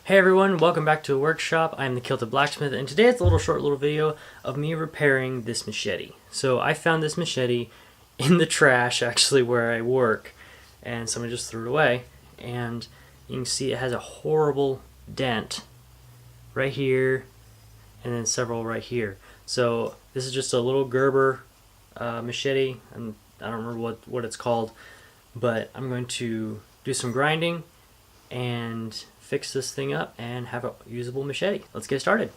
Hey everyone, welcome back to a workshop. I'm the Kilted Blacksmith, and today it's a short little video of me repairing this machete. So I found this machete in the trash, actually, where I work, and someone just threw it away. And you can see it has a horrible dent right here, and then several right here. So this is just a little Gerber machete, and I don't remember what it's called, but I'm going to do some grinding and fix this thing up and have a usable machete. Let's get started.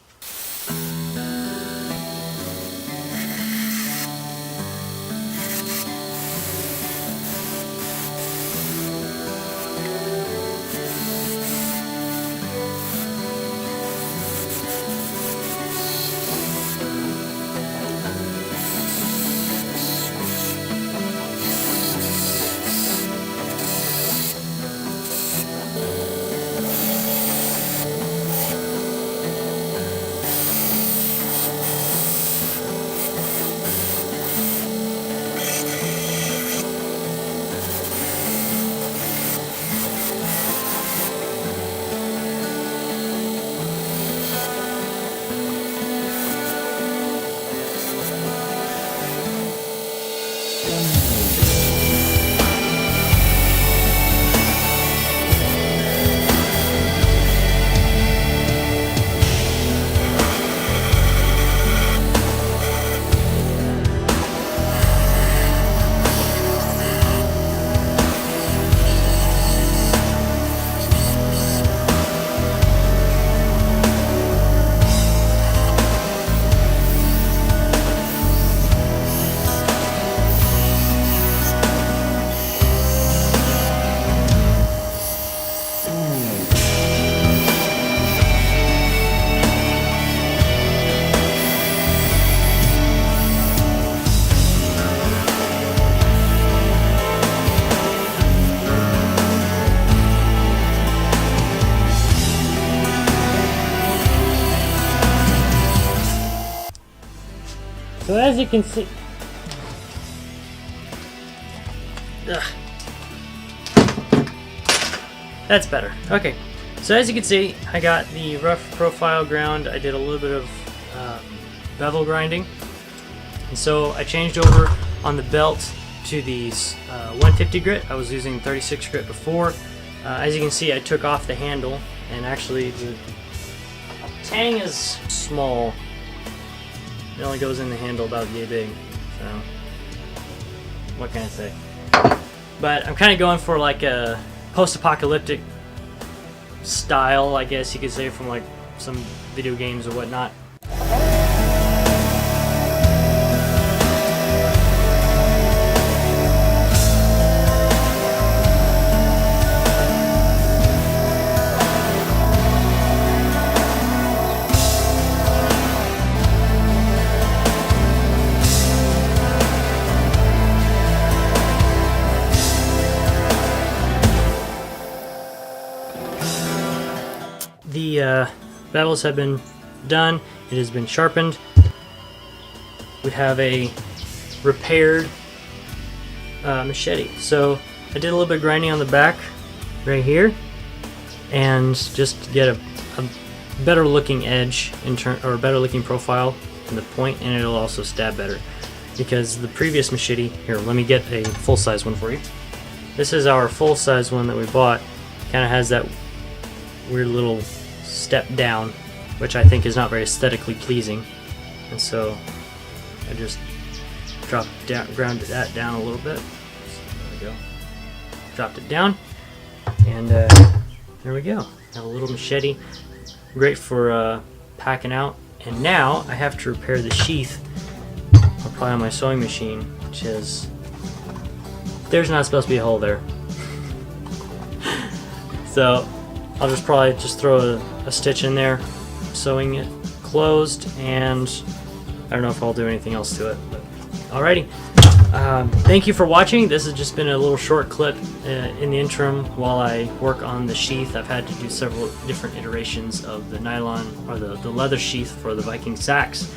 So as you can see, that's better. Okay, so as you can see, I got the rough profile ground. I did a little bit of bevel grinding, and so I changed over on the belt to the 150 grit. I was using 36 grit before. As you can see, I took off the handle, and actually the tang is small. It only goes in the handle about yay big, so what can I say? But I'm kind of going for like a post-apocalyptic style, I guess you could say, from like some video games or whatnot. The bevels have been done. It has been sharpened. We have a repaired machete. So I did a little bit of grinding on the back right here, and just to get a better looking edge or better looking profile in the point, and it'll also stab better. Because the previous machete, here, let me get a full size one for you. This is our full size one that we bought. Kind of has that weird little step down, which I think is not very aesthetically pleasing, and so I just grounded that down a little bit. So there we go. Dropped it down, and there we go. Have a little machete, great for packing out. And now I have to repair the sheath. I'll probably on my sewing machine, which is, there's not supposed to be a hole there. So I'll just probably throw a stitch in there, sewing it closed, and I don't know if I'll do anything else to it. But alrighty, thank you for watching. This has just been a little short clip in the interim while I work on the sheath. I've had to do several different iterations of the nylon or the leather sheath for the Viking sacks.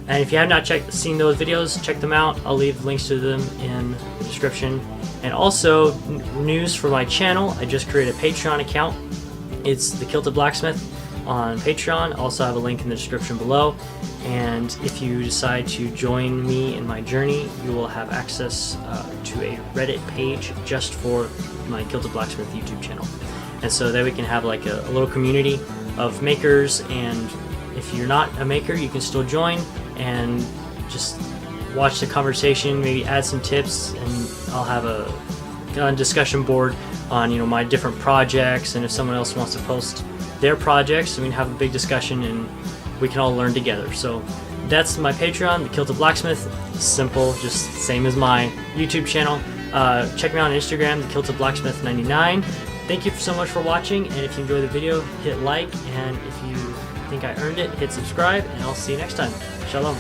And if you have not seen those videos, check them out. I'll leave links to them in the description. And also, news for my channel, I just created a Patreon account. It's the Kilted Blacksmith on Patreon. Also have a link in the description below. And if you decide to join me in my journey, you will have access to a Reddit page just for my Kilted Blacksmith YouTube channel. And so there we can have like a little community of makers, and if you're not a maker, you can still join and just watch the conversation, maybe add some tips, and I'll have a discussion board on my different projects, and if someone else wants to post their projects, we can have a big discussion and we can all learn together. So that's my Patreon, the Kilted Blacksmith. Simple, just same as my YouTube channel. Check me out on Instagram, the Kilted Blacksmith 99. Thank you so much for watching, and if you enjoyed the video, hit like, and if you think I earned it, hit subscribe, and I'll see you next time. Shalom.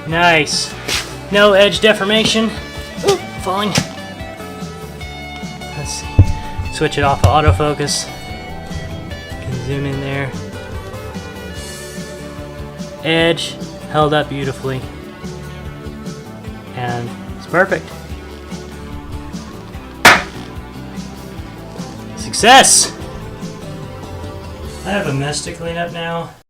Nice. No edge deformation. Ooh, falling. Let's see. Switch it off of autofocus. Can zoom in there. Edge held up beautifully. And it's perfect. Success! I have a mess to clean up now.